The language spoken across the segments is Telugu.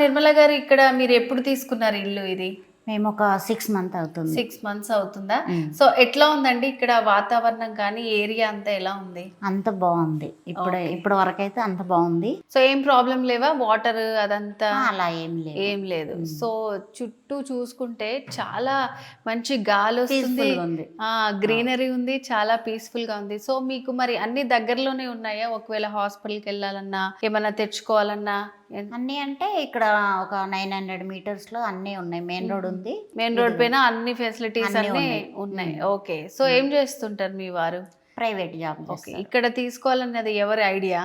నిర్మల గారు ఇక్కడ మీరు ఎప్పుడు తీసుకున్నారు ఇల్లు ఇది? మేము ఒక 6 మంత్ అవుతుంది. 6 మంత్స్ అవుతుందా? సో ఎట్లా ఉందండి ఇక్కడ వాతావరణం కానీ ఏరియా అంతా ఎలా ఉంది? అంత బాగుంది. ఇప్పటి వరకైతే అంత బాగుంది. సో ఏం ప్రాబ్లం లేవా? వాటర్ అదంతా అలా ఏం లేదు. సో చుట్టూ చూసుకుంటే చాలా మంచి గాలి వస్తుంది, గ్రీనరీ ఉంది, చాలా పీస్ఫుల్ గా ఉంది. సో మీకు మరి అన్ని దగ్గరలోనే ఉన్నాయా? ఒకవేళ హాస్పిటల్కి వెళ్ళాలన్నా ఏమన్నా తెచ్చుకోవాలన్నా అన్ని అంటే ఇక్కడ ఒక 900 మీటర్స్ లో అన్ని ఉన్నాయి. మెయిన్ రోడ్ ఉంది. మెయిన్ రోడ్ పైన అన్ని ఫెసిలిటీస్ అన్ని ఉన్నాయి. ఓకే. సో ఏం చేస్తుంటారు మీ వారు? Private job. ఓకే. ఇక్కడ తీసుకోవాలన్నది ఎవరి ఐడియా?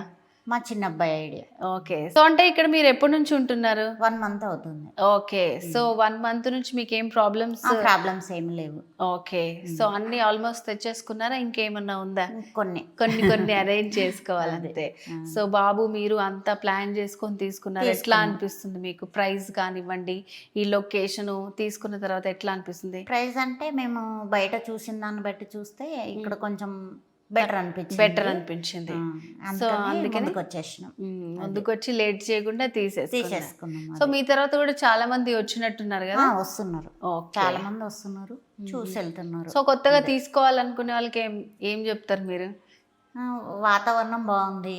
మా చిన్న అబ్బాయి ఐడియా. ఓకే. సో అంటే ఇక్కడ మీరు ఎప్పటి నుంచి ఉంటున్నారు? 1 మంత్ అవుతుంది. ఓకే. సో 1 మంత్ నుంచి మీకు ఏం ప్రాబ్లమ్స్ ఏమి లేవు. ఓకే. సో అన్ని ఆల్మోస్ట్ తెచ్చేసుకున్నారా? ఇంకేమన్నా ఉందా? కొన్ని అరేంజ్ చేసుకోవాలంతే. సో బాబు మీరు అంతా ప్లాన్ చేసుకొని తీసుకున్నారు. ఎట్లా అనిపిస్తుంది మీకు? ప్రైస్ కానివ్వండి, ఈ లొకేషన్ తీసుకున్న తర్వాత ఎట్లా అనిపిస్తుంది? ప్రైస్ అంటే మేము బయట చూసిన దాన్ని బట్టి చూస్తే ఇక్కడ కొంచెం బెటర్ అనిపించింది. సో అందుకని ముందుకు వచ్చి లేట్ చేయకుండా తీసేసుకున్నాం. సో మీ తర్వాత కూడా చాలా మంది వచ్చినట్టున్నారు కదా? వస్తున్నారు, చాలా మంది వస్తున్నారు, చూసి వెళ్తున్నారు. సో కొత్తగా తీసుకోవాలనుకునే వాళ్ళకి ఏం చెప్తారు మీరు? వాతావరణం బాగుంది,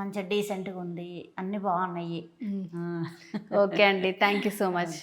మంచిగా డీసెంట్గా ఉంది, అన్ని బాగున్నాయి. ఓకే అండి, థ్యాంక్ యూ సో మచ్.